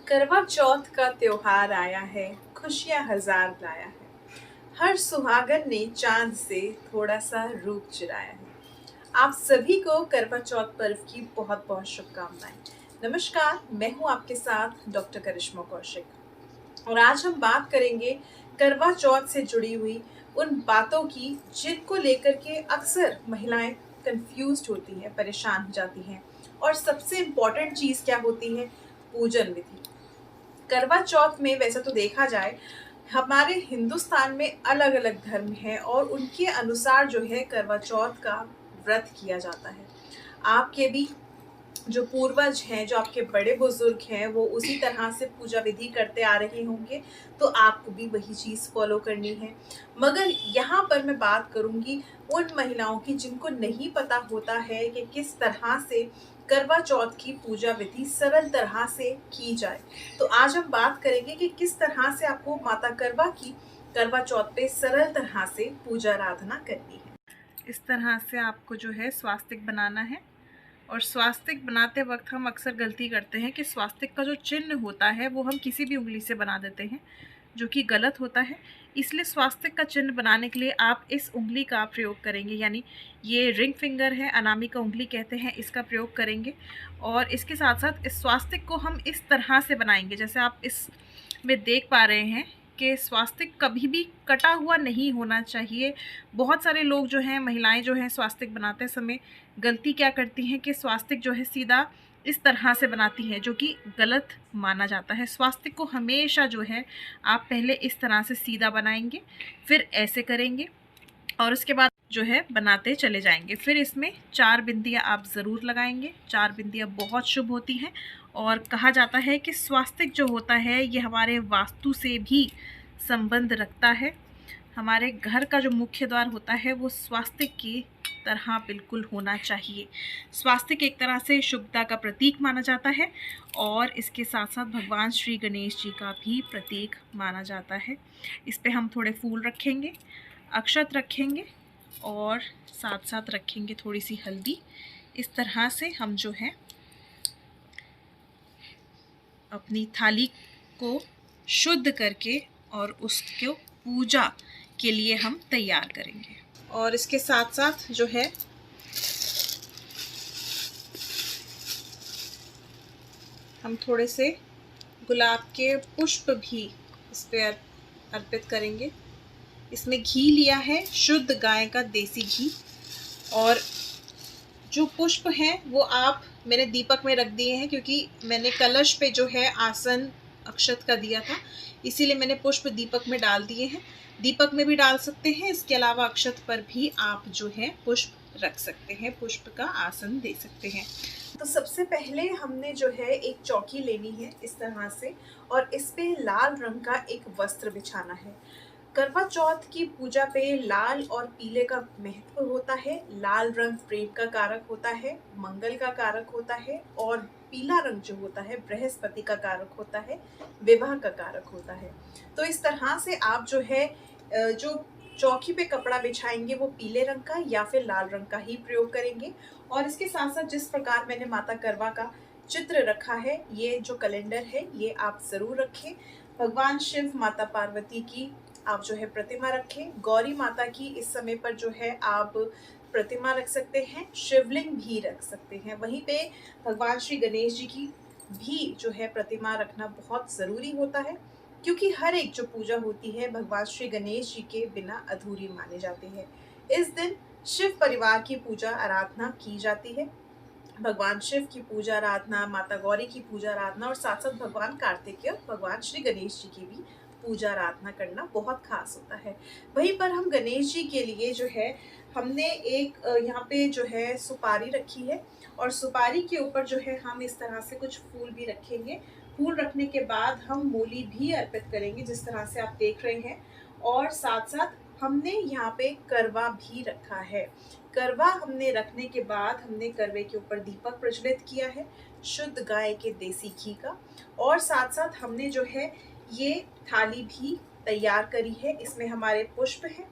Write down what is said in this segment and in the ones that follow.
करवा चौथ का त्योहार आया है, खुशियां हजार लाया है। हर सुहागन ने चांद से थोड़ा सा रूप चुराया है। आप सभी को करवा चौथ पर्व की बहुत बहुत शुभकामनाएं। नमस्कार, मैं हूं आपके साथ डॉक्टर करिश्मा कौशिक और आज हम बात करेंगे करवा चौथ से जुड़ी हुई उन बातों की जिनको लेकर के अक्सर महिलाएं कंफ्यूज्ड होती हैं, परेशान हो जाती हैं। और सबसे इम्पोर्टेंट चीज़ क्या होती है? पूजन विधि। करवा चौथ में वैसे तो देखा जाए हमारे हिंदुस्तान में अलग अलग धर्म हैं और उनके अनुसार जो है करवा चौथ का व्रत किया जाता है। आपके भी जो पूर्वज हैं, जो आपके बड़े बुजुर्ग हैं, वो उसी तरह से पूजा विधि करते आ रहे होंगे, तो आपको भी वही चीज़ फॉलो करनी है। मगर यहाँ पर मैं बात करूँगी उन महिलाओं की जिनको नहीं पता होता है कि किस तरह से करवा चौथ की पूजा विधि सरल तरह से की जाए। तो आज हम बात करेंगे कि किस तरह से आपको माता करवा की करवा चौथ पे सरल तरह से पूजा आराधना करनी है। इस तरह से आपको जो है स्वास्तिक बनाना है। और स्वास्तिक बनाते वक्त हम अक्सर गलती करते हैं कि स्वास्तिक का जो चिन्ह होता है वो हम किसी भी उंगली से बना देते हैं, जो कि गलत होता है। इसलिए स्वास्तिक का चिन्ह बनाने के लिए आप इस उंगली का प्रयोग करेंगे, यानी ये रिंग फिंगर है, अनामिका उंगली कहते हैं, इसका प्रयोग करेंगे। और इसके साथ साथ इस स्वास्तिक को हम इस तरह से बनाएंगे, जैसे आप इस में देख पा रहे हैं कि स्वास्तिक कभी भी कटा हुआ नहीं होना चाहिए। बहुत सारे लोग जो हैं, महिलाएं जो हैं, स्वास्तिक बनाते समय गलती क्या करती हैं कि स्वास्तिक जो है सीधा इस तरह से बनाती हैं, जो कि गलत माना जाता है। स्वास्तिक को हमेशा जो है आप पहले इस तरह से सीधा बनाएंगे, फिर ऐसे करेंगे और उसके बाद जो है बनाते चले जाएंगे। फिर इसमें 4 बिंदियां आप ज़रूर लगाएंगे। 4 बिंदियां बहुत शुभ होती हैं और कहा जाता है कि स्वास्तिक जो होता है ये हमारे वास्तु से भी संबंध रखता है। हमारे घर का जो मुख्य द्वार होता है वो स्वास्तिक की तरह बिल्कुल होना चाहिए। स्वास्तिक एक तरह से शुभता का प्रतीक माना जाता है और इसके साथ साथ भगवान श्री गणेश जी का भी प्रतीक माना जाता है। इस पे हम थोड़े फूल रखेंगे, अक्षत रखेंगे और साथ साथ रखेंगे थोड़ी सी हल्दी। इस तरह से हम जो है अपनी थाली को शुद्ध करके और उसको पूजा के लिए हम तैयार करेंगे। और इसके साथ साथ जो है हम थोड़े से गुलाब के पुष्प भी इस पर अर्पित करेंगे। इसमें घी लिया है, शुद्ध गाय का देसी घी। और जो पुष्प हैं वो मैंने दीपक में रख दिए हैं, क्योंकि मैंने कलश पे जो है आसन अक्षत का दिया था, इसीलिए मैंने पुष्प दीपक में डाल दिए हैं। दीपक में भी डाल सकते हैं, इसके अलावा अक्षत पर भी आप जो है पुष्प रख सकते हैं, पुष्प का आसन दे सकते हैं। तो सबसे पहले हमने जो है एक चौकी लेनी है इस तरह से, और इस पे लाल रंग का एक वस्त्र बिछाना है। करवा चौथ की पूजा पे लाल और पीले का महत्व होता है। लाल रंग प्रेम का कारक होता है, मंगल का कारक होता है, और पीला रंग जो होता है बृहस्पति का कारक होता है, विवाह का कारक होता है। तो इस तरह से आप जो है जो चौकी पे कपड़ा बिछाएंगे वो पीले रंग का या फिर लाल रंग का ही प्रयोग करेंगे। और इसके साथ साथ जिस प्रकार मैंने माता करवा का चित्र रखा है, ये जो कैलेंडर है ये आप जरूर रखें। भगवान शिव, माता पार्वती की आप जो है प्रतिमा रखें। गौरी माता की इस समय पर जो है आप प्रतिमा रख सकते हैं, शिवलिंग भी रख सकते हैं। वहीं पे भगवान श्री गणेश जी की भी जो है प्रतिमा रखना बहुत ज़रूरी होता है, क्योंकि हर एक जो पूजा होती है भगवान श्री गणेश जी के बिना अधूरी मानी जाती है। इस दिन शिव परिवार की पूजा आराधना की जाती है। भगवान शिव की पूजा आराधना, माता गौरी की पूजा आराधना और साथ साथ भगवान कार्तिकेय, भगवान श्री गणेश जी की भी पूजा आराधना करना बहुत खास होता है। वहीं पर हम गणेश जी के लिए जो है हमने एक यहाँ पे जो है सुपारी रखी है, और सुपारी के ऊपर जो है हम इस तरह से कुछ फूल भी रखेंगे। फूल रखने के बाद हम मूली भी अर्पित करेंगे, जिस तरह से आप देख रहे हैं। और साथ साथ हमने यहाँ पे करवा भी रखा है। करवा हमने रखने के बाद हमने करवे के ऊपर दीपक प्रज्वलित किया है, शुद्ध गाय के देसी घी का। और साथ साथ हमने जो है ये थाली भी तैयार करी है। इसमें हमारे पुष्प है,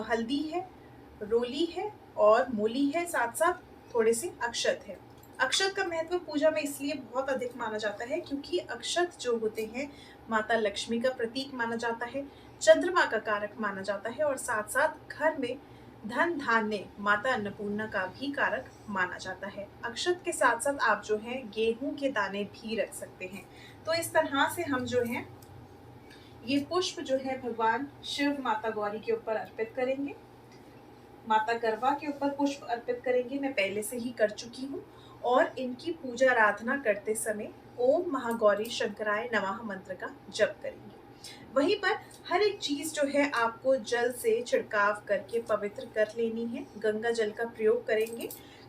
हल्दी है, रोली है और मूली है, साथ साथ थोड़े से अक्षत है। अक्षत का महत्व पूजा में इसलिए बहुत अधिक माना जाता है क्योंकि अक्षत जो होते हैं माता लक्ष्मी का प्रतीक माना जाता है, चंद्रमा का कारक माना जाता है और साथ साथ घर में धन धान्य माता अन्नपूर्णा का भी कारक माना जाता है। अक्षत के साथ साथ आप जो है गेहूं के दाने भी रख सकते हैं। तो इस तरह से हम जो है ये पुष्प जो है भगवान शिव माता गौरी के ऊपर अर्पित करेंगे, माता गरबा के ऊपर पुष्प अर्पित करेंगे। मैं पहले से ही कर चुकी हूँ और इनकी पूजा आराधना करते समय ओम महागौरी शंकराय नमः मंत्र का जप करेंगे। वहीं पर हर एक चीज जो है आपको जल से छिड़काव करके पवित्र कर लेनी है। गंगा जल का प्रयोग करेंगे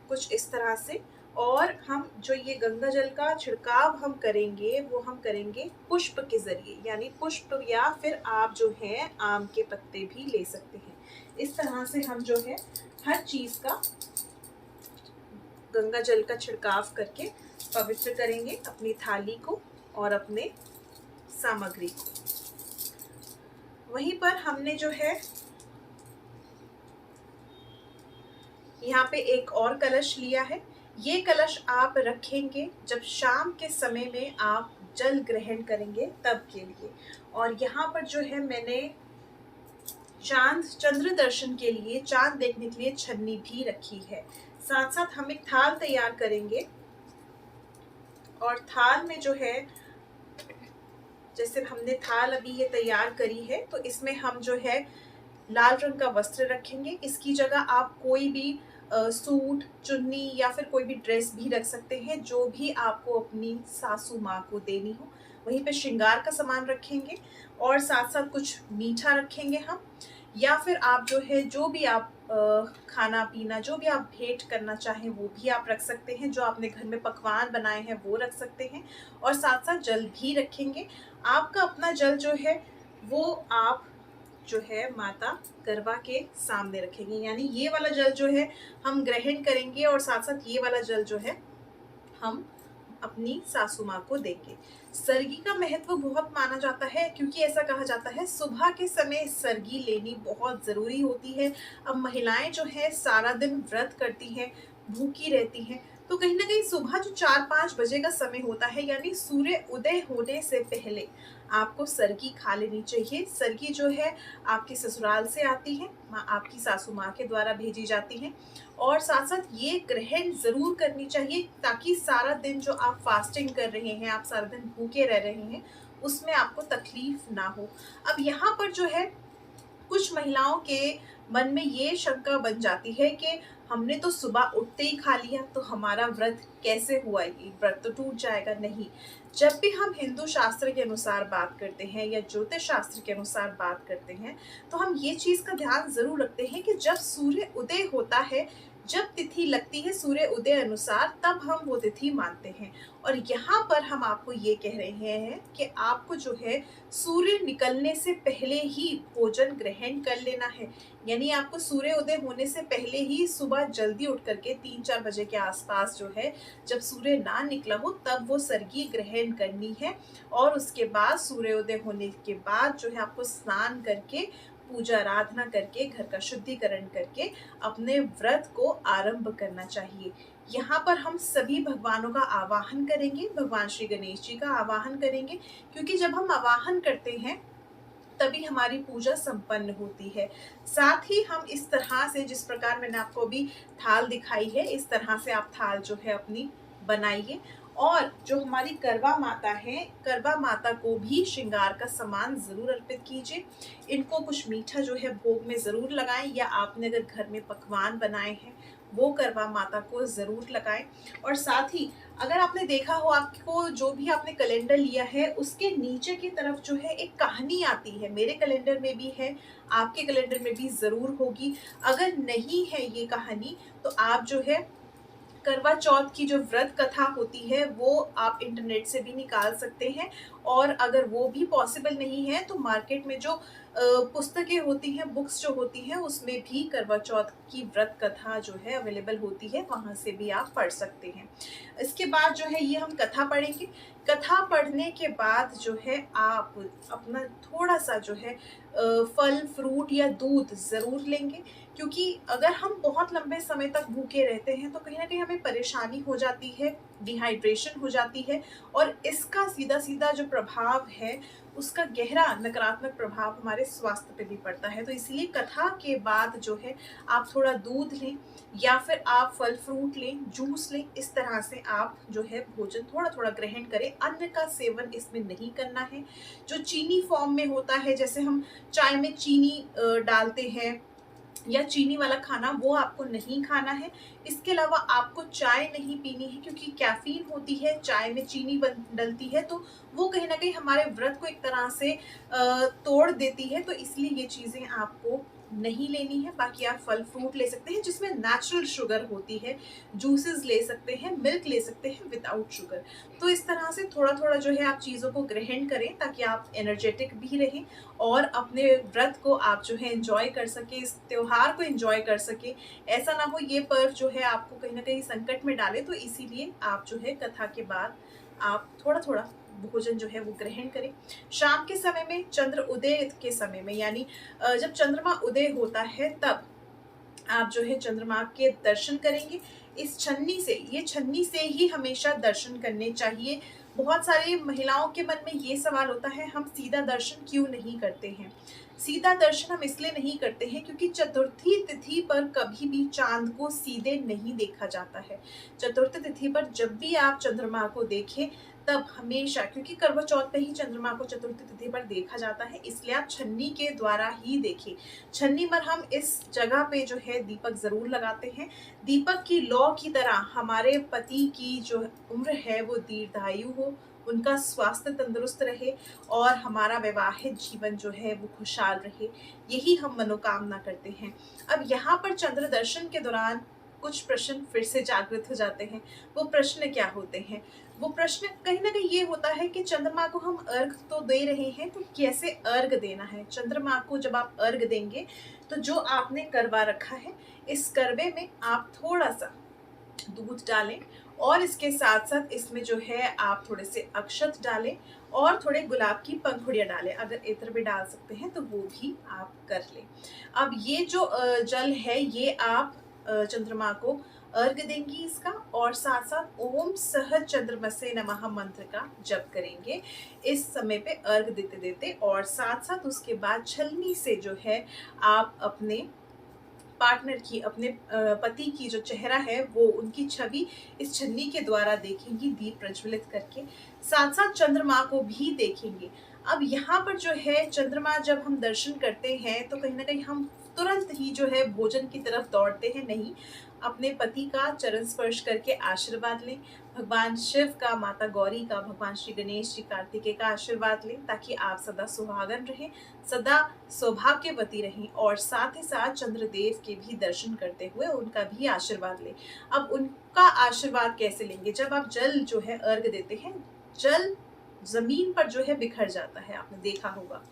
कुछ इस तरह से, और हम जो ये गंगा जल का छिड़काव हम करेंगे वो हम करेंगे पुष्प के जरिए, यानी पुष्प या फिर आप जो है आम के पत्ते भी ले सकते हैं। इस तरह से हम जो है हर चीज का गंगा जल का छिड़काव करके पवित्र करेंगे अपनी थाली को और अपने सामग्री को। वहीं पर हमने जो है यहाँ पे एक और कलश लिया है। ये कलश आप रखेंगे जब शाम के समय में आप जल ग्रहण करेंगे तब के लिए। और यहाँ पर जो है मैंने चंद्र दर्शन के लिए, चांद देखने के लिए छन्नी भी रखी है। साथ साथ हम एक थाल तैयार करेंगे और थाल में जो है जैसे हमने थाल अभी ये तैयार करी है तो इसमें हम जो है लाल रंग का वस्त्र रखेंगे। इसकी जगह आप कोई भी सूट, चुन्नी या फिर कोई भी ड्रेस भी रख सकते हैं जो भी आपको अपनी सासू माँ को देनी हो। वहीं पे श्रृंगार का सामान रखेंगे और साथ साथ कुछ मीठा रखेंगे हम, या फिर आप जो है जो भी आप खाना पीना जो भी आप भेंट करना चाहें वो भी आप रख सकते हैं। जो आपने घर में पकवान बनाए हैं वो रख सकते हैं और साथ साथ जल भी रखेंगे। आपका अपना जल जो है वो आप जो है माता गरबा के सामने रखेंगे, यानी ये वाला जल जो है हम ग्रहण करेंगे और साथ साथ ये वाला जल जो है हम अपनी सासू माँ को देंगे। सरगी का महत्व बहुत माना जाता है क्योंकि ऐसा कहा जाता है सुबह के समय सरगी लेनी बहुत जरूरी होती है। अब महिलाएं जो है सारा दिन व्रत करती हैं, भूखी रहती हैं, तो कहीं ना कहीं सुबह जो 4-5 बजे का समय होता है यानी सूर्य उदय होने से पहले आपको सरगी खा लेनी चाहिए। सरगी जो है आपके ससुराल से आती है, आपकी सासू माँ के द्वारा भेजी जाती है और साथ साथ ये ग्रहण जरूर करनी चाहिए ताकि सारा दिन जो आप फास्टिंग कर रहे हैं, आप सारा दिन भूखे रह रहे हैं, उसमें आपको तकलीफ ना हो। अब यहाँ पर जो है कुछ महिलाओं के मन में ये शंका बन जाती है कि हमने तो सुबह उठते ही खा लिया तो हमारा व्रत कैसे हुआ, ये व्रत तो टूट जाएगा। नहीं, जब भी हम हिंदू शास्त्र के अनुसार बात करते हैं या ज्योतिष शास्त्र के अनुसार बात करते हैं तो हम ये चीज का ध्यान जरूर रखते हैं कि जब सूर्य उदय होता है, जब तिथि लगती है सूर्य उदय अनुसार, तब हम वो तिथि मानते हैं। और यहाँ पर हम आपको ये कह रहे हैं कि आपको जो है सूर्य निकलने से पहले ही भोजन ग्रहण कर लेना है, यानी आपको सूर्य उदय होने से पहले ही सुबह जल्दी उठ करके 3-4 बजे के आसपास जो है जब सूर्य ना निकला हो तब वो सरगी ग्रहण करनी है। और उसके बाद सूर्योदय होने के बाद जो है आपको स्नान करके पूजा आराधना करके घर का शुद्धिकरण करके अपने व्रत को आरंभ करना चाहिए। यहाँ पर हम सभी भगवानों का आवाहन करेंगे, भगवान श्री गणेश जी का आवाहन करेंगे क्योंकि जब हम आवाहन करते हैं तभी हमारी पूजा संपन्न होती है। साथ ही हम इस तरह से, जिस प्रकार मैंने आपको अभी थाल दिखाई है, इस तरह से आप थाल जो है अपनी बनाइए। और जो हमारी करवा माता है, करवा माता को भी श्रृंगार का सामान जरूर अर्पित कीजिए। इनको कुछ मीठा जो है भोग में जरूर लगाएं, या आपने अगर घर में पकवान बनाए हैं वो करवा माता को जरूर लगाएं। और साथ ही अगर आपने देखा हो, आपको जो भी आपने कैलेंडर लिया है उसके नीचे की तरफ जो है एक कहानी आती है, मेरे कैलेंडर में भी है, आपके कैलेंडर में भी जरूर होगी। अगर नहीं है ये कहानी तो आप जो है करवा चौथ की जो व्रत कथा होती है वो आप इंटरनेट से भी निकाल सकते हैं। और अगर वो भी पॉसिबल नहीं है तो मार्केट में जो पुस्तकें होती हैं, बुक्स जो होती हैं उसमें भी करवा चौथ की व्रत कथा जो है अवेलेबल होती है, वहाँ से भी आप पढ़ सकते हैं। इसके बाद जो है ये हम कथा पढ़ेंगे। कथा पढ़ने के बाद जो है आप अपना थोड़ा-सा जो है फल, फ्रूट या दूध ज़रूर लेंगे, क्योंकि अगर हम बहुत लंबे समय तक भूखे रहते हैं तो कहीं न कहीं हमें परेशानी हो जाती है, डिहाइड्रेशन हो जाती है और इसका सीधा-सीधा जो प्रभाव है, उसका गहरा नकारात्मक प्रभाव हमारे स्वास्थ्य पे भी पड़ता है। तो इसीलिए कथा के बाद जो है आप थोड़ा दूध लें या फिर आप फल-फ्रूट लें, जूस लें, इस तरह से आप जो है भोजन थोड़ा-थोड़ा ग्रहण करें। अन्न का सेवन इसमें नहीं करना है। जो चीनी फॉर्म में होता है, जैसे हम चाय में चीनी डालते हैं या चीनी वाला खाना, वो आपको नहीं खाना है। इसके अलावा आपको चाय नहीं पीनी है, क्योंकि कैफ़ीन होती है, चाय में चीनी बन डलती है, तो वो कहीं न कहीं हमारे व्रत को एक तरह से तोड़ देती है, तो इसलिए ये चीज़ें आपको नहीं लेनी है। बाकी आप फल-फ्रूट ले सकते हैं जिसमें नेचुरल शुगर होती है, जूसेस ले सकते हैं, मिल्क ले सकते हैं विदाउट शुगर। तो इस तरह से थोड़ा-थोड़ा जो है आप चीज़ों को ग्रहण करें, ताकि आप एनर्जेटिक भी रहें और अपने व्रत को आप जो है एन्जॉय कर सकें, इस त्योहार को एन्जॉय कर सकें। ऐसा ना हो ये पर्व जो है आपको कहीं न कहीं संकट में डाले, तो इसीलिए आप जो है कथा के बाद आप थोड़ा-थोड़ा भोजन जो है वो ग्रहण करें। शाम के समय में, चंद्र उदय के समय में, यानी जब चंद्रमा उदय होता है तब आप जो है चंद्रमा के दर्शन करेंगे इस छन्नी से। ये छन्नी से ही हमेशा दर्शन करने चाहिए। बहुत सारी महिलाओं के मन में ये सवाल होता है, हम सीधा दर्शन क्यों नहीं करते हैं? सीधा दर्शन हम इसलिए नहीं करते हैं क्योंकि चतुर्थी तिथि पर कभी भी चाँद को सीधे नहीं देखा जाता है। चतुर्थी तिथि पर जब भी आप चंद्रमा को देखें, तब हमेशा, क्योंकि करवा चौथ पे ही चंद्रमा को चतुर्थी तिथि पर देखा जाता है, इसलिए आप छन्नी के द्वारा ही देखें। छन्नी पर हम इस जगह पे जो है दीपक ज़रूर लगाते हैं। दीपक की लौ की तरह हमारे पति की जो उम्र है वो दीर्घायु हो, उनका स्वास्थ्य तंदुरुस्त रहे और हमारा वैवाहिक जीवन जो है वो खुशहाल रहे, यही हम मनोकामना करते हैं। अब यहाँ पर चंद्र दर्शन के दौरान कुछ प्रश्न फिर से जागृत हो जाते हैं। वो प्रश्न क्या होते हैं? वो प्रश्न कहीं न कहीं ये होता है कि चंद्रमा को हम अर्घ तो दे रहे हैं, तो कैसे अर्घ देना है? चंद्रमा को जब आप अर्घ देंगे, तो जो आपने करवा रखा है, इस करवे में आप थोड़ा-सा दूध डालें और इसके साथ-साथ इसमें जो है आप थोड़े से अक्षत डालें और थोड़े गुलाब की पंखुड़ियाँ डालें। अगर इत्र भी डाल सकते हैं तो वो भी आप कर लें। अब ये जो जल है, ये आप चंद्रमा को अर्घ देंगी इसका, और साथ-साथ ओम सह चंद्रमसे नमः मंत्र का जप करेंगे इस समय पे अर्घ देते-देते, और साथ-साथ उसके बाद छलनी से जो है आप अपने पार्टनर की, अपने पति की जो चेहरा है वो, उनकी छवि इस छन्नी के द्वारा देखेंगी दीप प्रज्वलित करके। साथ-साथ चंद्रमा को भी देखेंगे। अब यहाँ पर जो है चंद्रमा जब हम दर्शन करते हैं तो कहीं न कहीं हम तुरंत ही जो है भोजन की तरफ दौड़ते हैं, नहीं। अपने पति का चरण स्पर्श करके आशीर्वाद लें। भगवान शिव का, माता गौरी का, भगवान श्री गणेश जी, कार्तिकेय का आशीर्वाद लें, ताकि आप सदा सुहागन रहें, सदा सौभाग्यवती रहें, और साथ ही साथ चंद्रदेव के भी दर्शन करते हुए उनका भी आशीर्वाद लें। अब उनका आशीर्वाद कैसे लेंगे? जब आप जल जो है अर्घ देते हैं, जल ज़मीन पर जो है बिखर जाता है, आपने देखा होगा।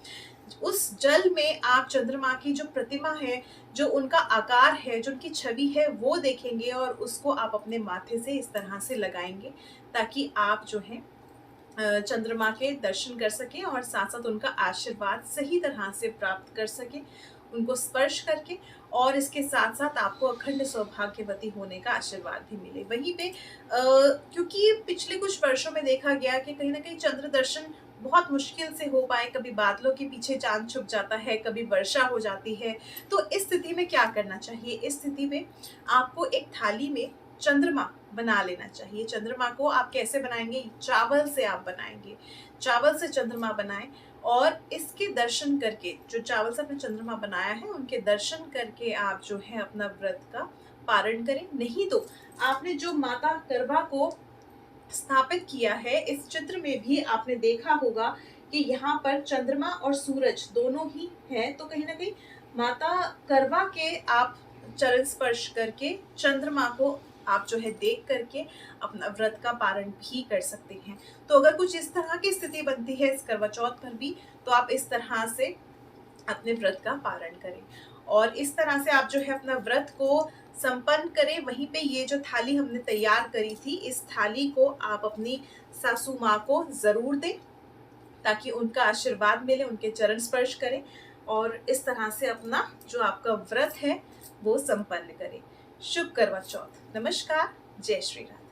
उस जल में आप चंद्रमा की जो प्रतिमा है, जो उनका आकार है, जो उनकी छवि है, वो देखेंगे और उसको आप अपने माथे से इस तरह से लगाएँगे, ताकि आप जो है चंद्रमा के दर्शन कर सकें और साथ-साथ उनका आशीर्वाद सही तरह से प्राप्त कर सकें, उनको स्पर्श करके, और इसके साथ-साथ आपको अखंड सौभाग्यवती होने का आशीर्वाद भी मिले। वहीं पे क्योंकि पिछले कुछ वर्षों में देखा गया कि कहीं न कहीं चंद्र दर्शन बहुत मुश्किल से हो पाए, कभी बादलों के पीछे चाँद छुप जाता है, कभी वर्षा हो जाती है। तो इस स्थिति में क्या करना चाहिए? इस स्थिति में आपको एक थाली में चंद्रमा बना लेना चाहिए। चंद्रमा को आप कैसे बनाएँगे? चावल से आप बनाएँगे। चावल से चंद्रमा बनाएँ और इसके दर्शन करके, जो चावल से आपने चंद्रमा बनाया है, उनके दर्शन करके आप जो है अपना व्रत का पारण करें। नहीं तो आपने जो माता करवा को स्थापित किया है, इस चित्र में भी आपने देखा होगा कि यहाँ पर चंद्रमा और सूरज दोनों ही हैं, तो कहीं न कहीं माता करवा के आप चरण स्पर्श करके चंद्रमा को आप जो है देख करके अपना व्रत का पारण भी कर सकते हैं। तो अगर कुछ इस तरह की स्थिति बनती है इस करवा चौथ पर भी, तो आप इस तरह से अपने व्रत का पारण करें। और इस तरह से आप जो है अपना व्रत को संपन्न करें। वहीं पे ये जो थाली हमने तैयार करी थी, इस थाली को आप अपनी सासू माँ को ज़रूर दें, ताकि उनका आशीर्वाद मिले, उनके चरण स्पर्श करें और इस तरह से अपना जो आपका व्रत है वो संपन्न करें। शुभ करवा चौथ। नमस्कार। जय श्री राम।